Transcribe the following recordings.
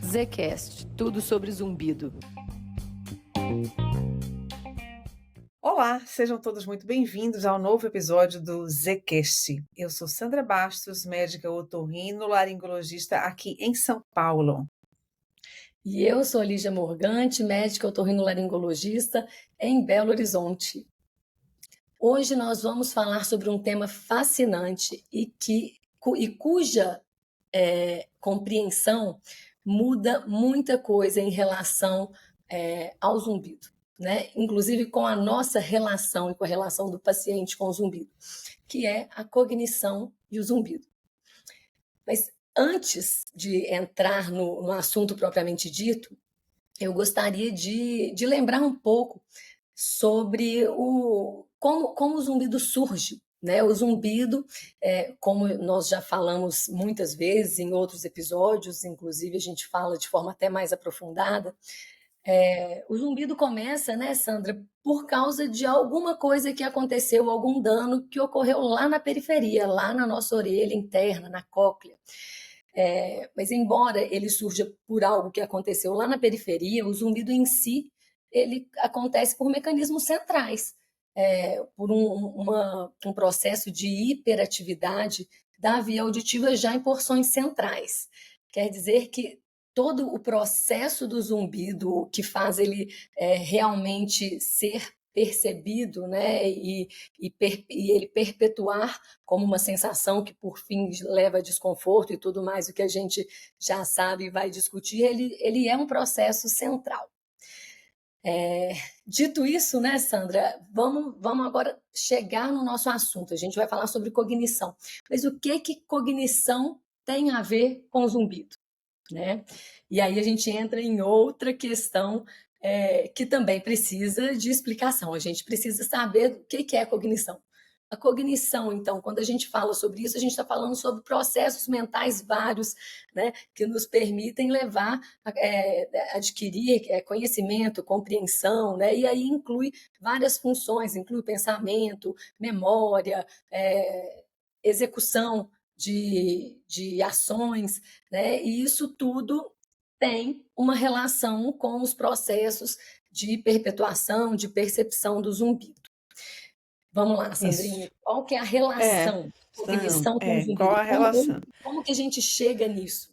Zcast, tudo sobre zumbido. Olá, sejam todos muito bem-vindos ao novo episódio do Zcast. Eu sou Sandra Bastos, médica otorrinolaringologista aqui em São Paulo. E eu sou Lígia Morgante, médica otorrinolaringologista em Belo Horizonte. Hoje nós vamos falar sobre um tema fascinante e cuja compreensão muda muita coisa em relação ao zumbido, né? Inclusive com a nossa relação e com a relação do paciente com o zumbido, que é a cognição e o zumbido. Mas antes de entrar no assunto propriamente dito, eu gostaria de lembrar um pouco sobre como o zumbido surge. Né? O zumbido, como nós já falamos muitas vezes em outros episódios, inclusive a gente fala de forma até mais aprofundada, o zumbido começa, né, Sandra, por causa de alguma coisa que aconteceu, algum dano que ocorreu lá na periferia, lá na nossa orelha interna, na cóclea. Mas embora ele surja por algo que aconteceu lá na periferia, o zumbido em si, ele acontece por mecanismos centrais, por um processo de hiperatividade da via auditiva já em porções centrais. Quer dizer que todo o processo do zumbido que faz ele realmente ser percebido, né, e ele perpetuar como uma sensação que por fim leva a desconforto e tudo mais o que a gente já sabe e vai discutir, ele é um processo central. Dito isso, né, Sandra, vamos agora chegar no nosso assunto. A gente vai falar sobre cognição. Mas o que cognição tem a ver com zumbido? Né? E aí a gente entra em outra questão que também precisa de explicação. A gente precisa saber o que é cognição. A cognição, então, quando a gente fala sobre isso, a gente está falando sobre processos mentais vários, né, que nos permitem levar, adquirir conhecimento, compreensão, né, e aí inclui várias funções, inclui pensamento, memória, execução de ações, né, e isso tudo tem uma relação com os processos de perpetuação, de percepção do zumbido. Vamos lá, Sandrinha, qual que é a relação cognição com o zumbido? Qual a relação? Como que a gente chega nisso?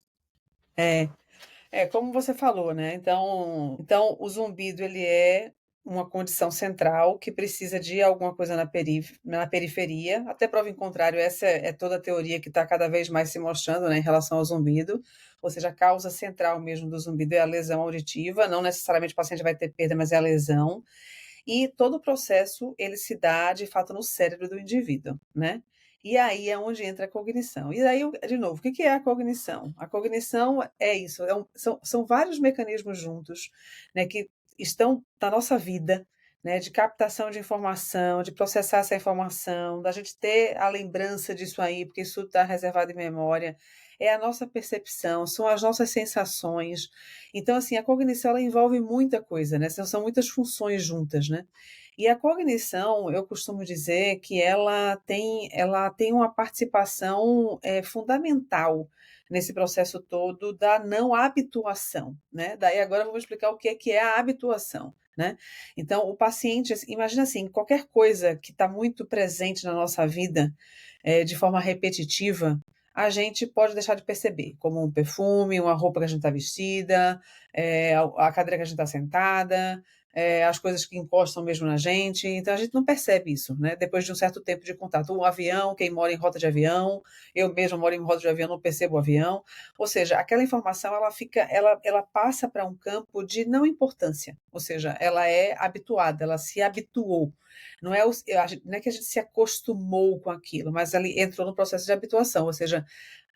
Como você falou, né? Então o zumbido ele é uma condição central que precisa de alguma coisa na periferia. Até prova em contrário, essa é toda a teoria que está cada vez mais se mostrando, né, em relação ao zumbido. Ou seja, a causa central mesmo do zumbido é a lesão auditiva. Não necessariamente o paciente vai ter perda, mas é a lesão. E todo o processo ele se dá de fato no cérebro do indivíduo, né? E aí é onde entra a cognição. E aí, de novo, o que é a cognição? A cognição é isso, são vários mecanismos juntos, né, que estão na nossa vida, né, de captação de informação, de processar essa informação, da gente ter a lembrança disso aí, porque isso está reservado em memória, é a nossa percepção, são as nossas sensações. Então, assim, a cognição ela envolve muita coisa, né? São muitas funções juntas, né? E a cognição, eu costumo dizer que ela tem uma participação fundamental nesse processo todo da não habituação, né? Daí agora eu vou explicar o que é a habituação, né? Então, o paciente, imagina assim, qualquer coisa que está muito presente na nossa vida de forma repetitiva, a gente pode deixar de perceber, como um perfume, uma roupa que a gente está vestida, a cadeira que a gente está sentada, as coisas que encostam mesmo na gente, então a gente não percebe isso, né? Depois de um certo tempo de contato. Um avião, quem mora em rota de avião, eu mesmo moro em rota de avião, não percebo o avião, ou seja, aquela informação ela passa para um campo de não importância, ou seja, ela é habituada, ela se habituou. Não é que a gente se acostumou com aquilo, mas ela entrou no processo de habituação, ou seja,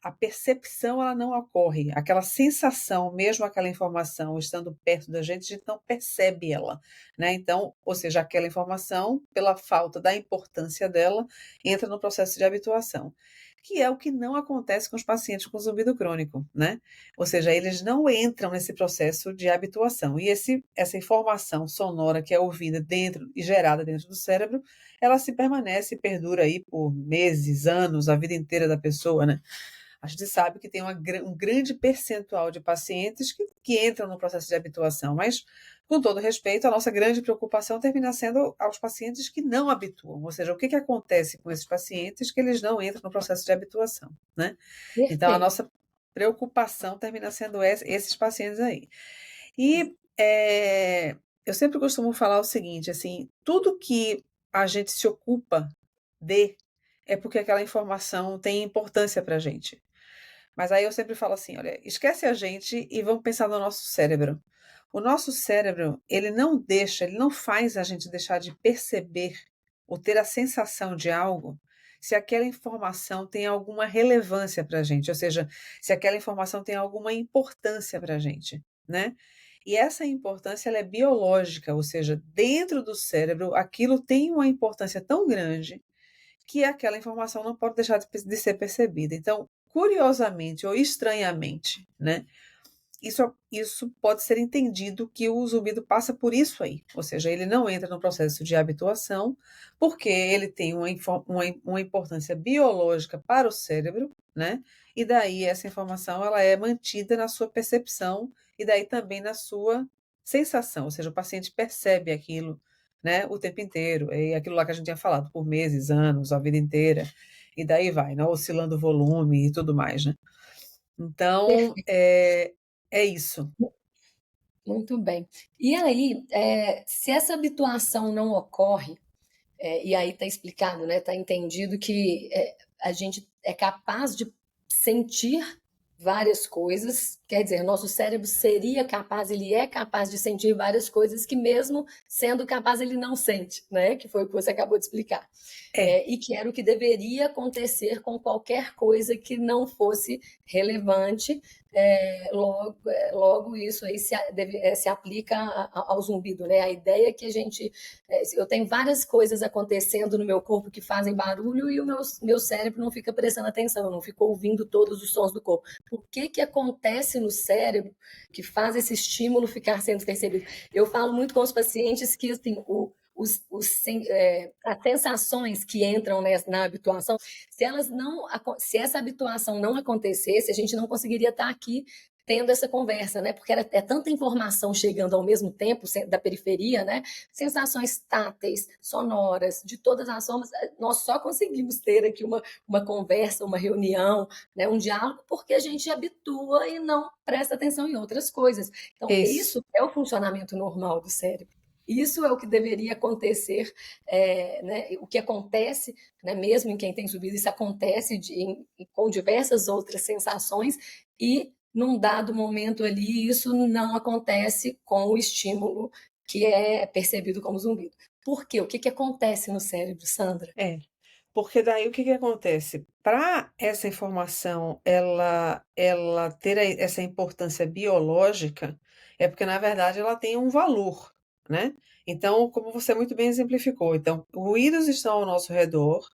a percepção ela não ocorre, aquela sensação, mesmo aquela informação estando perto da gente, a gente não percebe ela, né? Então, ou seja, aquela informação, pela falta da importância dela, entra no processo de habituação, que é o que não acontece com os pacientes com zumbido crônico, né? Ou seja, eles não entram nesse processo de habituação. E essa informação sonora que é ouvida dentro e gerada dentro do cérebro, ela se permanece e perdura aí por meses, anos, a vida inteira da pessoa, né? A gente sabe que tem um grande percentual de pacientes que entram no processo de habituação, mas, com todo respeito, a nossa grande preocupação termina sendo aos pacientes que não habituam, ou seja, o que acontece com esses pacientes que eles não entram no processo de habituação, né? Então, a Perfeito. nossa preocupação termina sendo esses pacientes aí. E eu sempre costumo falar o seguinte, assim, tudo que a gente se ocupa de é porque aquela informação tem importância para a gente. Mas aí eu sempre falo assim: olha, esquece a gente e vamos pensar no nosso cérebro. O nosso cérebro, ele não faz a gente deixar de perceber ou ter a sensação de algo se aquela informação tem alguma relevância para a gente, ou seja, se aquela informação tem alguma importância para a gente, né? E essa importância ela é biológica, ou seja, dentro do cérebro, aquilo tem uma importância tão grande que aquela informação não pode deixar de ser percebida. Então, curiosamente ou estranhamente, né? Isso pode ser entendido que o zumbido passa por isso aí, ou seja, ele não entra no processo de habituação porque ele tem uma importância biológica para o cérebro, né? E daí essa informação ela é mantida na sua percepção e daí também na sua sensação, ou seja, o paciente percebe aquilo, né, o tempo inteiro, é aquilo lá que a gente tinha falado, por meses, anos, a vida inteira, e daí vai, né, oscilando o volume e tudo mais, né? Então, Perfeito. é isso. Muito bem. E aí, se essa habituação não ocorre, e aí está explicado, né? Está entendido que a gente é capaz de sentir várias coisas, quer dizer, nosso cérebro seria capaz, ele é capaz de sentir várias coisas que mesmo sendo capaz ele não sente, né? Que foi o que você acabou de explicar. É, E que era o que deveria acontecer com qualquer coisa que não fosse relevante. Logo isso aí se aplica ao zumbido, né? A ideia é que eu tenho várias coisas acontecendo no meu corpo que fazem barulho e o meu cérebro não fica prestando atenção, não fica ouvindo todos os sons do corpo. O que acontece no cérebro que faz esse estímulo ficar sendo percebido? Eu falo muito com os pacientes que assim, as sensações que entram na habituação, se essa habituação não acontecesse, a gente não conseguiria estar aqui tendo essa conversa, né? Porque é tanta informação chegando ao mesmo tempo da periferia, né? Sensações táteis, sonoras, de todas as formas, nós só conseguimos ter aqui uma conversa, uma reunião, né? Um diálogo, porque a gente habitua e não presta atenção em outras coisas. Então, isso. isso é o funcionamento normal do cérebro. Isso é o que deveria acontecer, né? O que acontece, né? Mesmo em quem tem subido, isso acontece com diversas outras sensações e num dado momento ali, isso não acontece com o estímulo que é percebido como zumbido. Por quê? O que acontece no cérebro, Sandra? Porque daí o que acontece? Para essa informação ela ter essa importância biológica, é porque na verdade ela tem um valor, né? Então, como você muito bem exemplificou, então, ruídos estão ao nosso redor,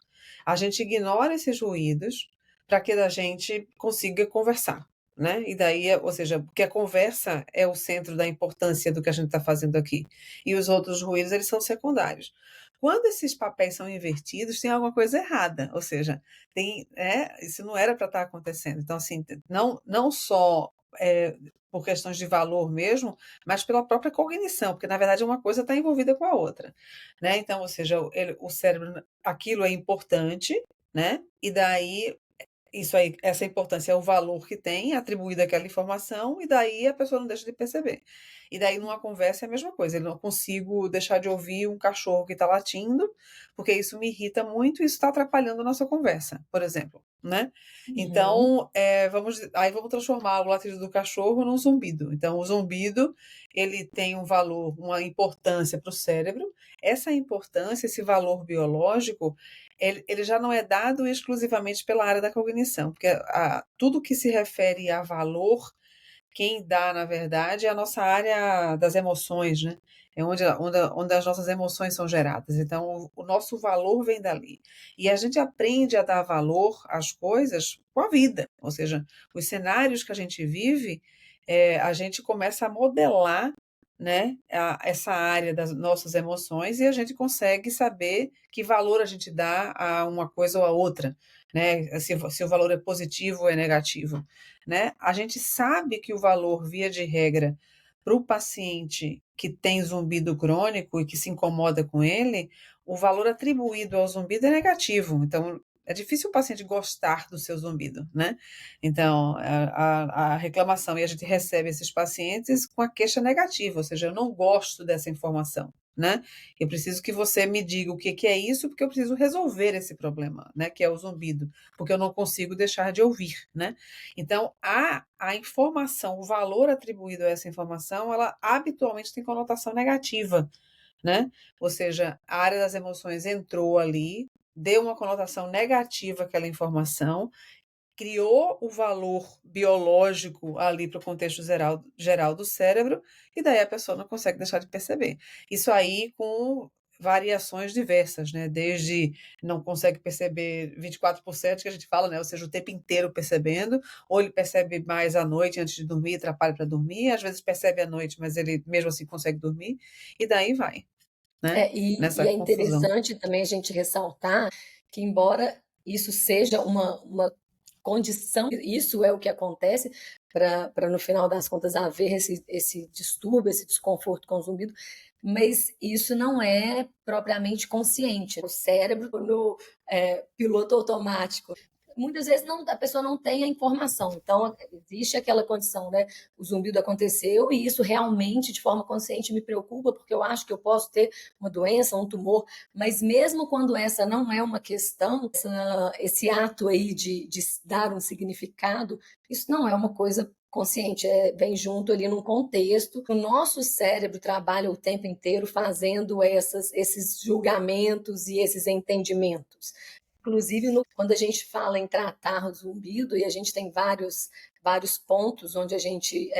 a gente ignora esses ruídos para que a gente consiga conversar, né? E daí, ou seja, porque a conversa é o centro da importância do que a gente está fazendo aqui. E os outros ruídos, eles são secundários. Quando esses papéis são invertidos, tem alguma coisa errada, ou seja, isso não era para estar acontecendo. Então, assim, não só por questões de valor mesmo, mas pela própria cognição, porque na verdade uma coisa está envolvida com a outra, né? Então, ou seja, o cérebro, aquilo é importante, né? E daí isso aí, essa importância é o valor que tem atribuído àquela informação, e daí a pessoa não deixa de perceber. E daí numa conversa é a mesma coisa, eu não consigo deixar de ouvir um cachorro que está latindo, porque isso me irrita muito e isso está atrapalhando a nossa conversa, por exemplo, né? Uhum. Então, vamos transformar o latido do cachorro num zumbido. Então, o zumbido, ele tem um valor, uma importância para o cérebro. Essa importância, esse valor biológico, ele já não é dado exclusivamente pela área da cognição, porque tudo que se refere a valor, quem dá, na verdade, é a nossa área das emoções, né? É onde as nossas emoções são geradas. Então, o nosso valor vem dali. E a gente aprende a dar valor às coisas com a vida, ou seja, os cenários que a gente vive, a gente começa a modelar né, essa área das nossas emoções e a gente consegue saber que valor a gente dá a uma coisa ou a outra, né? Se o valor é positivo ou é negativo, né? A gente sabe que o valor, via de regra, para o paciente que tem zumbido crônico e que se incomoda com ele, o valor atribuído ao zumbido é negativo. Então, é difícil o paciente gostar do seu zumbido, né? Então, a reclamação, e a gente recebe esses pacientes com a queixa negativa, ou seja, eu não gosto dessa informação, né? Eu preciso que você me diga o que que é isso, porque eu preciso resolver esse problema, né? Que é o zumbido, porque eu não consigo deixar de ouvir, né? Então, a informação, o valor atribuído a essa informação, ela habitualmente tem conotação negativa, né? Ou seja, a área das emoções entrou ali, deu uma conotação negativa àquela informação, criou o valor biológico ali para o contexto geral do cérebro, e daí a pessoa não consegue deixar de perceber. Isso aí com variações diversas, né? Desde não consegue perceber 24%, que a gente fala, né? Ou seja, o tempo inteiro percebendo, ou ele percebe mais à noite antes de dormir, atrapalha para dormir, às vezes percebe à noite, mas ele mesmo assim consegue dormir, e daí vai, né? E Nessa é confusão. interessante também a gente ressaltar que, embora isso seja uma condição, isso é o que acontece para no final das contas haver esse distúrbio, esse desconforto com o zumbido, mas isso não é propriamente consciente. O cérebro, no piloto automático, muitas vezes a pessoa não tem a informação. Então, existe aquela condição, né? O zumbido aconteceu e isso realmente, de forma consciente, me preocupa, porque eu acho que eu posso ter uma doença, um tumor, mas mesmo quando essa não é uma questão, esse ato aí de dar um significado, isso não é uma coisa consciente, vem junto ali num contexto. O nosso cérebro trabalha o tempo inteiro fazendo esses julgamentos e esses entendimentos. Inclusive, quando a gente fala em tratar o zumbido, e a gente tem vários pontos onde a gente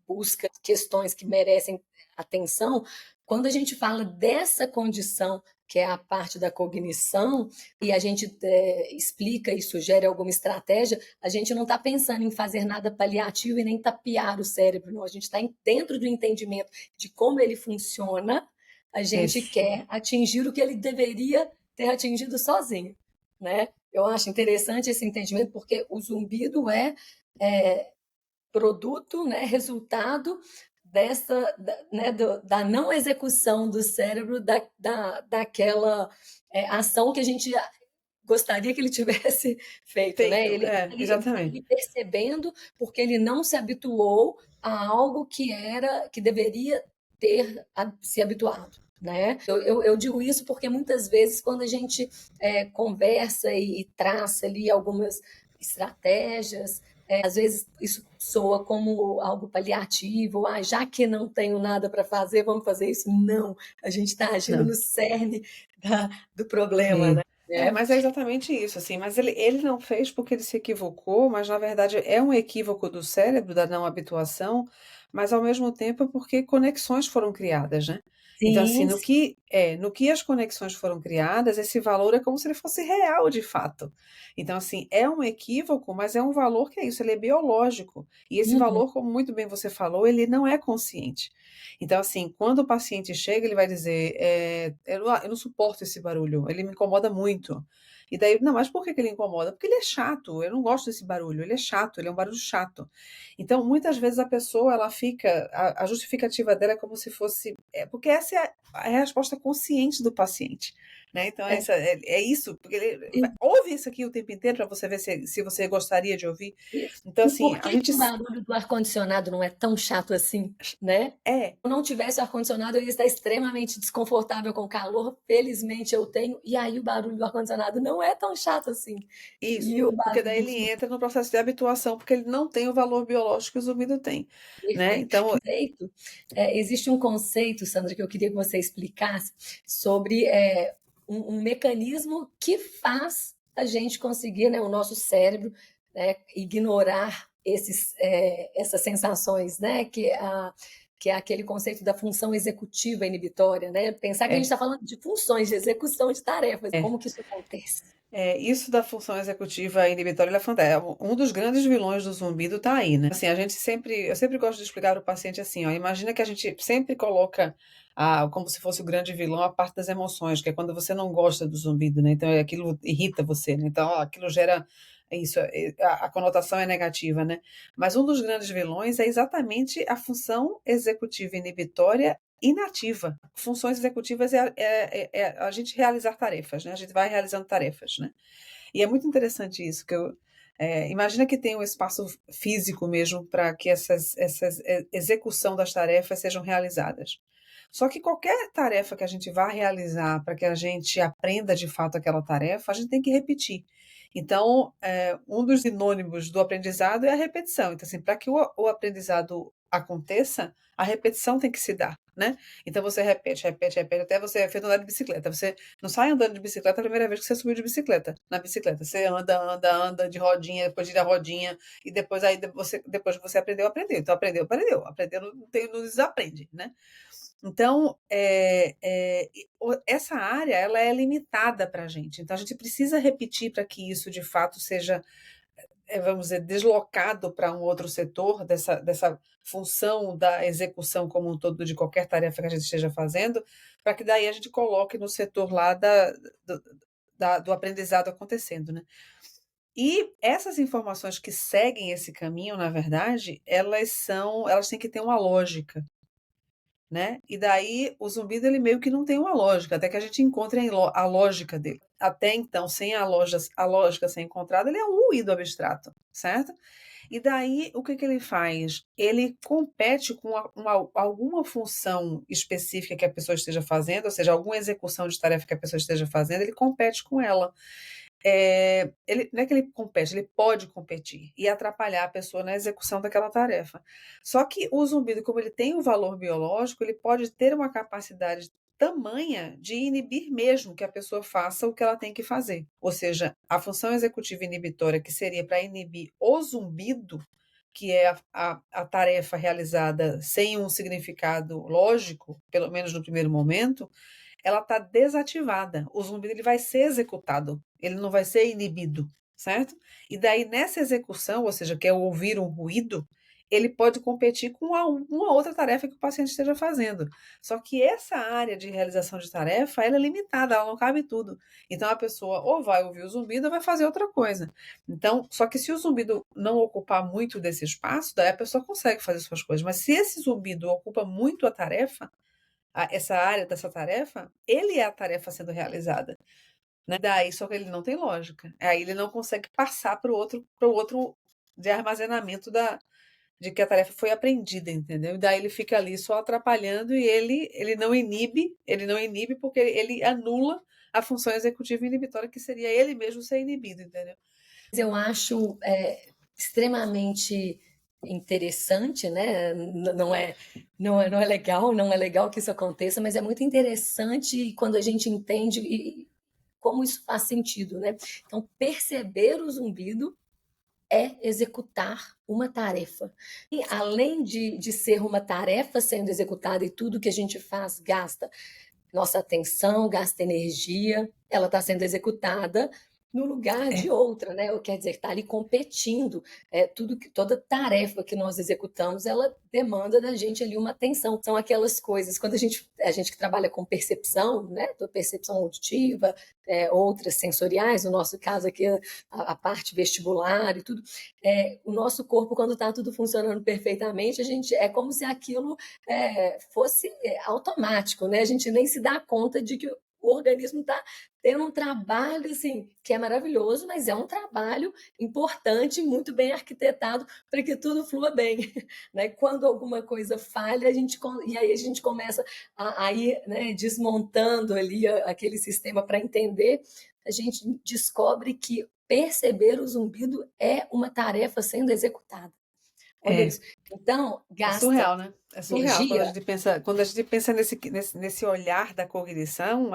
busca questões que merecem atenção, quando a gente fala dessa condição, que é a parte da cognição, e a gente explica e sugere alguma estratégia, a gente não está pensando em fazer nada paliativo e nem tapear o cérebro, não. A gente está dentro do entendimento de como ele funciona, a gente Isso. quer atingir o que ele deveria ter atingido sozinho, né? Eu acho interessante esse entendimento, porque o zumbido é produto, né, resultado da não execução do cérebro daquela ação que a gente gostaria que ele tivesse feito, né? Feito, Ele está exatamente. ali percebendo porque ele não se habituou a algo que deveria ter se habituado. Né? Eu digo isso porque muitas vezes, quando a gente conversa e traça ali algumas estratégias, às vezes isso soa como algo paliativo, já que não tenho nada para fazer, vamos fazer isso. Não, a gente está agindo Não. no cerne do problema, né? Mas é exatamente isso, assim, mas ele não fez porque ele se equivocou, mas na verdade é um equívoco do cérebro, da não habituação, mas ao mesmo tempo porque conexões foram criadas, né? Então, assim, Sim, no que as conexões foram criadas, esse valor é como se ele fosse real de fato. Então, assim, é um equívoco, mas é um valor que é isso, ele é biológico. E esse uhum, valor, como muito bem você falou, ele não é consciente. Então, assim, quando o paciente chega, ele vai dizer: eu não suporto esse barulho, ele me incomoda muito. E daí, não, mas por que que ele incomoda? Porque ele é chato, eu não gosto desse barulho, ele é chato, ele é um barulho chato. Então, muitas vezes a pessoa, ela fica, a justificativa dela é como se fosse, porque essa é a resposta consciente do paciente. Né? Então, é. é isso, porque ele E, ouve isso aqui o tempo inteiro para você ver se você gostaria de ouvir. Então, e assim, por a que gente que o barulho do ar-condicionado não é tão chato assim, né? Se é eu não tivesse ar-condicionado, eu ia estar extremamente desconfortável com o calor. Felizmente eu tenho, e aí o barulho do ar-condicionado não é tão chato assim. isso, E o porque barulho daí do ele entra no processo de habituação, porque ele não tem o valor biológico que o zumbido tem, né? perfeito. Então, Existe um conceito, Sandra, que eu queria que você explicasse sobre um mecanismo que faz a gente conseguir, né, o nosso cérebro, né, ignorar essas sensações, né, que é aquele conceito da função executiva inibitória, né? Pensar que a gente é, está falando de funções, de execução de tarefas, é. como que isso acontece? Isso da função executiva inibitória, ela é fantástica. Um dos grandes vilões do zumbido tá aí, né? Assim, eu sempre gosto de explicar ao paciente assim, ó, imagina que a gente sempre coloca como se fosse o grande vilão a parte das emoções, que é quando você não gosta do zumbido, né? Então aquilo irrita você, né? Então aquilo gera isso, a conotação é negativa, né? Mas um dos grandes vilões é exatamente a função executiva inibitória inativa. Funções executivas é a gente realizar tarefas, né? A gente vai realizando tarefas, né? E é muito interessante isso, imagina que tem um espaço físico mesmo para que essa execução das tarefas sejam realizadas. Só que qualquer tarefa que a gente vá realizar para que a gente aprenda de fato aquela tarefa, a gente tem que repetir. Então, um dos sinônimos do aprendizado é a repetição. Então, assim, para que o aprendizado aconteça, a repetição tem que se dar, né? Então você repete, repete, repete, até você feito andar de bicicleta. Você não sai andando de bicicleta a primeira vez que você subiu de bicicleta, na bicicleta. Você anda, anda, anda de rodinha, depois gira a rodinha, e depois depois que você aprendeu, aprendeu. Então aprendeu, aprendeu. Aprendeu, não desaprende, né? Então, essa área ela é limitada para a gente. Então, a gente precisa repetir para que isso, de fato, seja, vamos dizer, deslocado para um outro setor dessa função da execução como um todo de qualquer tarefa que a gente esteja fazendo, para que daí a gente coloque no setor lá do aprendizado acontecendo, né? E essas informações que seguem esse caminho, na verdade, elas têm que ter uma lógica, né? E daí o zumbido ele meio que não tem uma lógica, até que a gente encontre a lógica dele. Até então, sem a lógica ser encontrada, ele é um ruído abstrato, certo? E daí o que ele faz? Ele compete com alguma função específica que a pessoa esteja fazendo, ou seja, alguma execução de tarefa que a pessoa esteja fazendo, ele compete com ela. Ele, não é que ele compete, ele pode competir e atrapalhar a pessoa na execução daquela tarefa. Só que o zumbido, como ele tem um valor biológico, ele pode ter uma capacidade tamanha de inibir mesmo que a pessoa faça o que ela tem que fazer. Ou seja, a função executiva inibitória, que seria para inibir o zumbido, que é a tarefa realizada sem um significado lógico, pelo menos no primeiro momento, ela está desativada. O zumbido ele vai ser executado, ele não vai ser inibido, certo? E daí, nessa execução, ou seja, que é ouvir um ruído, ele pode competir com uma outra tarefa que o paciente esteja fazendo. Só que essa área de realização de tarefa, ela é limitada, ela não cabe tudo. Então, a pessoa ou vai ouvir o zumbido ou vai fazer outra coisa. Então, só que se o zumbido não ocupar muito desse espaço, daí a pessoa consegue fazer suas coisas. Mas se esse zumbido ocupa muito a tarefa, essa área dessa tarefa, ele é a tarefa sendo realizada, né? Daí, só que ele não tem lógica. Aí ele não consegue passar para o outro de armazenamento de que a tarefa foi aprendida, entendeu? E daí ele fica ali só atrapalhando e ele não inibe porque ele anula a função executiva inibitória, que seria ele mesmo ser inibido, entendeu? Eu acho extremamente interessante, né? Não é legal que isso aconteça, mas é muito interessante quando a gente entende como isso faz sentido, né? Então, perceber o zumbido é executar uma tarefa. E além de ser uma tarefa sendo executada e tudo que a gente faz gasta nossa atenção, gasta energia, ela está sendo executada no lugar de outra, né? Quer dizer, está ali competindo. Toda tarefa que nós executamos, ela demanda da gente ali uma atenção. São aquelas coisas, quando a gente que trabalha com percepção, né? Percepção auditiva, outras sensoriais, no nosso caso aqui, a parte vestibular e tudo, o nosso corpo, quando está tudo funcionando perfeitamente, é como se aquilo fosse automático, né? A gente nem se dá conta de que o organismo está tendo um trabalho assim, que é maravilhoso, mas é um trabalho importante, muito bem arquitetado para que tudo flua bem. Né? Quando alguma coisa falha, e aí a gente começa a ir, né, desmontando ali aquele sistema para entender, a gente descobre que perceber o zumbido é uma tarefa sendo executada. Olha isso. Então, gasta surreal, né? É surreal. energia. Quando a gente pensa nesse olhar da cognição,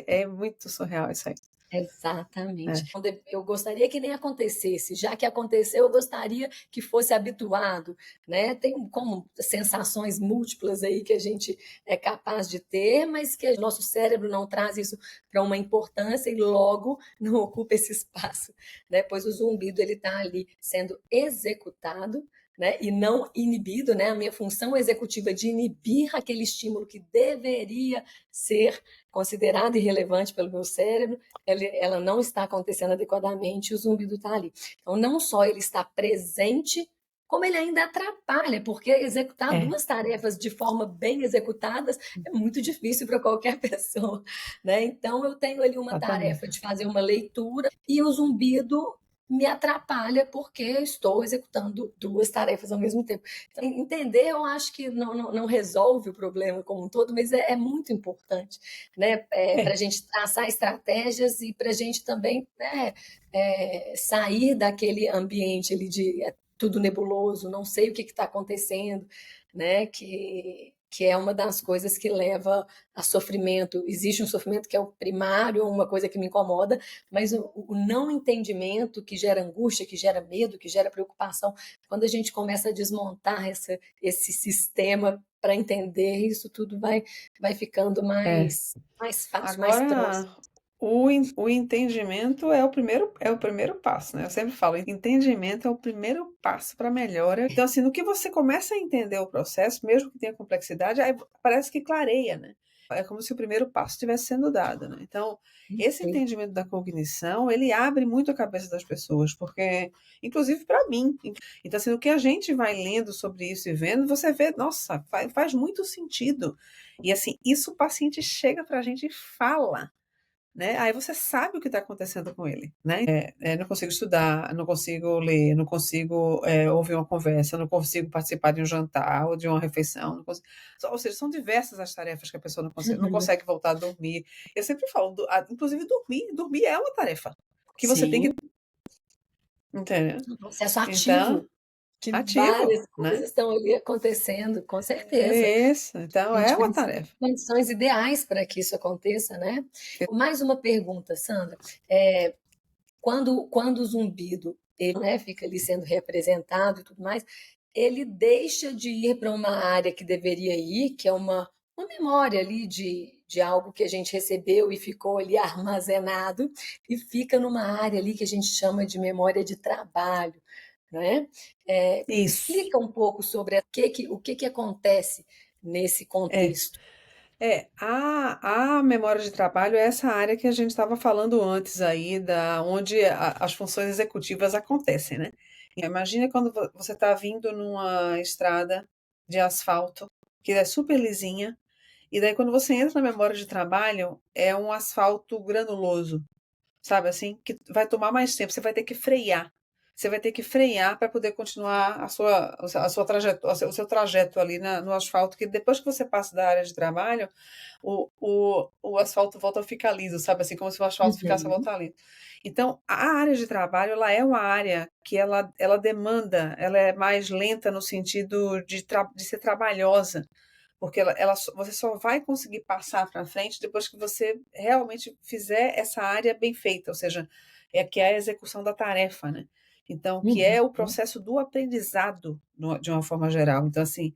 é muito surreal isso aí. Exatamente. É. Eu gostaria que nem acontecesse, já que aconteceu, eu gostaria que fosse habituado, né? Tem como sensações múltiplas aí que a gente é capaz de ter, mas que o nosso cérebro não traz isso para uma importância e logo não ocupa esse espaço, né? Pois o zumbido ele está ali sendo executado, né? E não inibido, né? A minha função executiva de inibir aquele estímulo que deveria ser considerado irrelevante pelo meu cérebro, ela não está acontecendo adequadamente e o zumbido está ali. Então, não só ele está presente, como ele ainda atrapalha, porque executar É, duas tarefas de forma bem executadas é muito difícil para qualquer pessoa, né? Então, eu tenho ali uma tarefa exatamente. de fazer uma leitura e o zumbido me atrapalha porque eu estou executando duas tarefas ao mesmo tempo. Então, entender, eu acho que não resolve o problema como um todo, mas é muito importante, né? Para É. a gente traçar estratégias e para a gente também, né, sair daquele ambiente ali de tudo nebuloso, não sei o que está acontecendo, né? Que é uma das coisas que leva a sofrimento. Existe um sofrimento que é o primário, uma coisa que me incomoda, mas o não entendimento que gera angústia, que gera medo, que gera preocupação, quando a gente começa a desmontar esse sistema para entender, isso tudo vai ficando É. mais fácil, mais próximo. Agora, o entendimento é o primeiro passo, né? Eu sempre falo, entendimento é o primeiro passo para melhora. Então, assim, no que você começa a entender o processo, mesmo que tenha complexidade, aí parece que clareia, né? É como se o primeiro passo estivesse sendo dado, né? Então, esse Sim. entendimento da cognição, ele abre muito a cabeça das pessoas, porque, inclusive para mim. Então, assim, o que a gente vai lendo sobre isso e vendo, você vê, nossa, faz muito sentido. E assim, isso o paciente chega para a gente e fala, né? Aí você sabe o que está acontecendo com ele, né? Não consigo estudar, não consigo ler, não consigo ouvir uma conversa, não consigo participar de um jantar ou de uma refeição, não consigo... Ou seja, são diversas as tarefas que a pessoa não consegue voltar a dormir. Eu sempre falo, inclusive dormir é uma tarefa que você tem que, Sim, entender. um processo Então, ativo, que ativo, várias né? coisas estão ali acontecendo, com certeza. É isso. Então, A é gente uma precisa tarefa. de condições ideais para que isso aconteça, né? Mais uma pergunta, Sandra. É, quando o zumbido ele, né, fica ali sendo representado e tudo mais, ele deixa de ir para uma área que deveria ir, que é uma memória ali de algo que a gente recebeu e ficou ali armazenado, e fica numa área ali que a gente chama de memória de trabalho, né? Isso. Explica um pouco sobre o que acontece nesse É. contexto. A memória de trabalho é essa área que a gente estava falando antes aí, onde as funções executivas acontecem, né? Imagina quando você está vindo numa estrada de asfalto, que é super lisinha, e daí quando você entra na memória de trabalho, é um asfalto granuloso, sabe assim? Que vai tomar mais tempo, você vai ter que frear. Você vai ter que frear para poder continuar a sua trajetória, o seu trajeto ali no asfalto, que depois que você passa da área de trabalho, o asfalto volta a ficar liso, sabe assim, como se o asfalto ficasse a Uhum, voltar liso. Então, a área de trabalho, ela é uma área que ela demanda, ela é mais lenta no sentido de ser trabalhosa, porque você só vai conseguir passar para frente depois que você realmente fizer essa área bem feita, ou seja, que é a execução da tarefa, né? Então, que uhum. é o processo do aprendizado, de uma forma geral. Então, assim,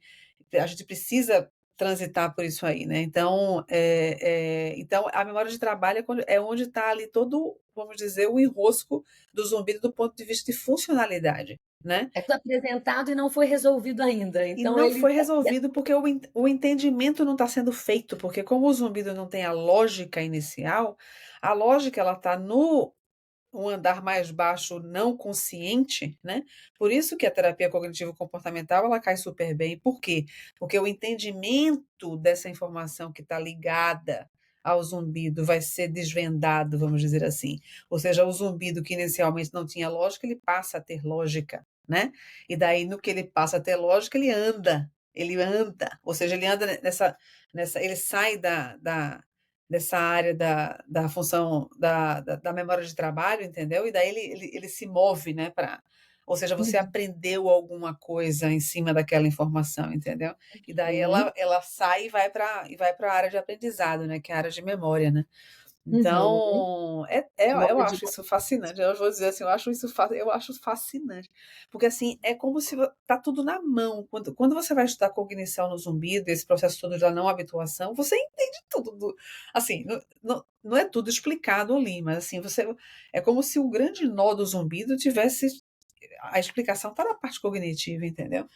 a gente precisa transitar por isso aí, né? Então, a memória de trabalho é onde está ali todo, vamos dizer, o enrosco do zumbido do ponto de vista de funcionalidade, né? É tudo apresentado e não foi resolvido ainda. E Então não ele foi resolvido porque o entendimento não está sendo feito, porque como o zumbido não tem a lógica inicial, a lógica ela está no um andar mais baixo não consciente, né? Por isso que a terapia cognitivo-comportamental ela cai super bem. Por quê? Porque o entendimento dessa informação que está ligada ao zumbido vai ser desvendado, vamos dizer assim. Ou seja, o zumbido que inicialmente não tinha lógica, ele passa a ter lógica, né? E daí, no que ele passa a ter lógica, ele anda, ou seja, ele anda ele sai dessa área da função da memória de trabalho, entendeu? E daí ele se move, né? Ou seja, você Uhum. aprendeu alguma coisa em cima daquela informação, entendeu? E daí Uhum. ela sai e vai para a área de aprendizado, né? Que é a área de memória, né? Uhum. Então, eu Molde acho isso fascinante. Eu vou dizer assim, eu acho fascinante. Porque assim, é como se tá tudo na mão. Quando você vai estudar cognição no zumbido, esse processo todo da não habituação, você entende tudo. Assim, não é tudo explicado ali, mas assim, é como se o grande nó do zumbido tivesse a explicação está na parte cognitiva, entendeu?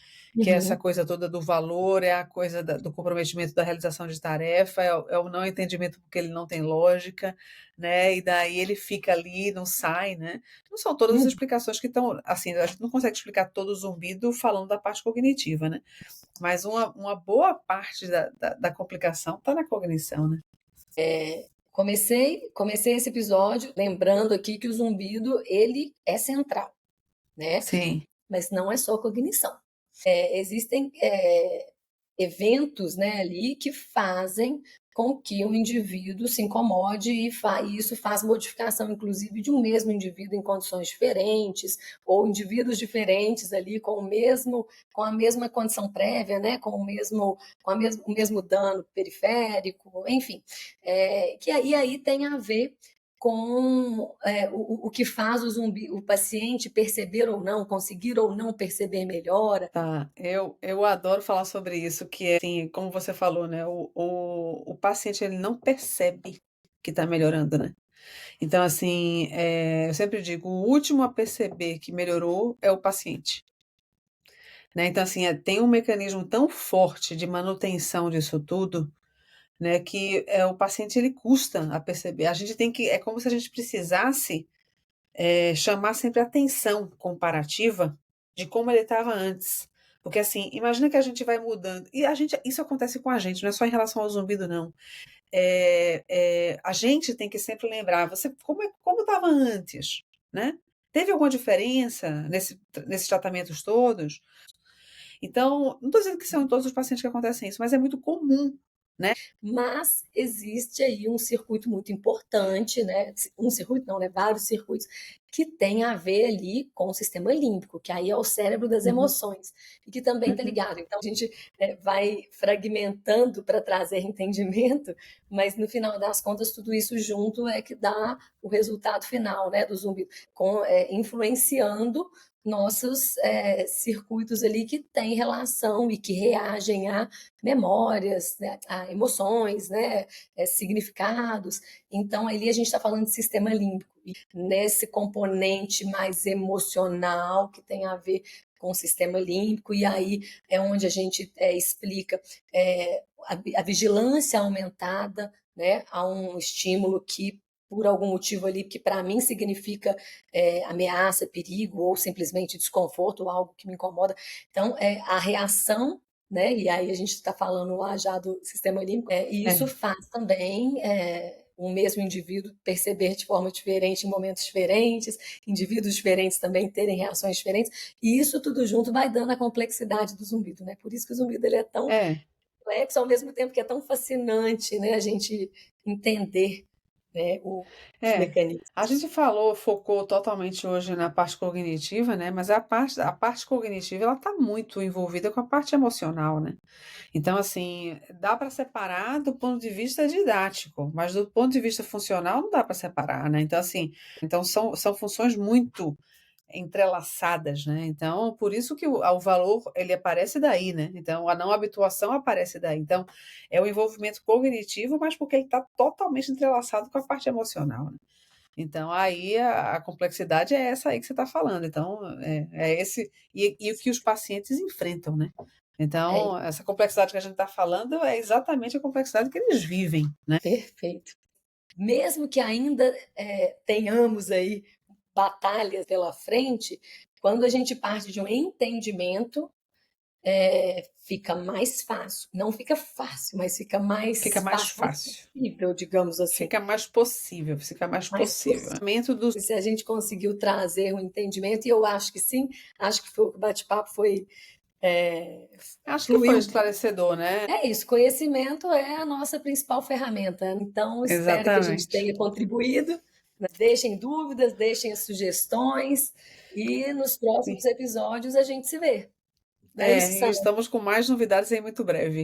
Que é essa Uhum. coisa toda do valor, é a coisa do comprometimento da realização de tarefa, é o não entendimento porque ele não tem lógica, né? E daí ele fica ali, não sai, né? Não são todas as Uhum. explicações que estão, assim, a gente não consegue explicar todo o zumbido falando da parte cognitiva, né? Mas uma boa parte da complicação está na cognição, né? Comecei esse episódio lembrando aqui que o zumbido, ele é central, né? Sim. Mas não é só cognição. Existem eventos, né, ali que fazem com que o indivíduo se incomode e isso faz modificação, inclusive, de um mesmo indivíduo em condições diferentes, ou indivíduos diferentes ali com a mesma condição prévia, né, o mesmo dano periférico, enfim, que aí tem a ver com o que faz o paciente perceber ou não, conseguir ou não perceber melhora. Tá, eu adoro falar sobre isso, que é assim, como você falou, né? O paciente ele não percebe que está melhorando, né? Então, assim, eu sempre digo, o último a perceber que melhorou é o paciente, né? Então, assim, tem um mecanismo tão forte de manutenção disso tudo, né? Que o paciente ele custa a perceber. A gente tem que, é como se a gente precisasse chamar sempre a atenção comparativa de como ele estava antes. Porque assim, imagina que a gente vai mudando. E isso acontece com a gente, não é só em relação ao zumbido, não. A gente tem que sempre lembrar, você como estava antes, né? Teve alguma diferença nesses tratamentos todos? Então, não estou dizendo que são em todos os pacientes que acontecem isso, mas é muito comum, né? Mas existe aí um circuito muito importante, né? Um circuito não, né? Vários circuitos que tem a ver ali com o sistema límbico, que aí é o cérebro das Uhum, emoções, e que também está uhum. ligado. Então a gente vai fragmentando para trazer entendimento, mas no final das contas tudo isso junto é que dá o resultado final, né, do zumbido, influenciando nossos circuitos ali que têm relação e que reagem a memórias, né, a emoções, né, significados. Então, ali a gente está falando de sistema límbico. E nesse componente mais emocional, que tem a ver com o sistema límbico, e aí é onde a gente explica a vigilância aumentada, né, a um estímulo que por algum motivo ali que para mim significa ameaça, perigo ou simplesmente desconforto, ou algo que me incomoda. Então, a reação, né? E aí a gente está falando lá já do sistema límbico, e isso É. faz também o mesmo indivíduo perceber de forma diferente em momentos diferentes, indivíduos diferentes também terem reações diferentes, e isso tudo junto vai dando a complexidade do zumbido, né? Por isso que o zumbido ele é tão É. complexo, ao mesmo tempo que é tão fascinante, né? A gente entender, né, os É, a mecanismos. gente focou totalmente hoje na parte cognitiva, né? Mas a parte cognitiva ela está muito envolvida com a parte emocional, né? Então, assim, dá para separar do ponto de vista didático, mas do ponto de vista funcional não dá para separar, né? Então, assim, são funções muito entrelaçadas, né? Então, por isso que o valor ele aparece daí, né? Então, a não habituação aparece daí. Então, é o envolvimento cognitivo, mas porque ele está totalmente entrelaçado com a parte emocional, né? Então, aí a complexidade é essa aí que você está falando. Então, esse e o que os pacientes enfrentam, né? É Então, essa complexidade que a gente está falando é exatamente a complexidade que eles vivem, né? perfeito. Mesmo que ainda tenhamos aí batalhas pela frente, quando a gente parte de um entendimento, fica mais fácil. Não fica fácil, mas fica Fica mais mais fácil, mais fácil, possível, digamos assim. fica mais possível, fica mais Mais possível. possível. Aumento do Se a gente conseguiu trazer um entendimento, e eu acho que sim, acho que o bate-papo Acho que foi fluiu. esclarecedor, né? É isso, conhecimento é a nossa principal ferramenta. Então, espero que a gente Exatamente. tenha contribuído. Deixem dúvidas, deixem as sugestões, e nos próximos Sim. episódios a gente se vê. Não é isso, E Sandra? estamos com mais novidades aí muito breve.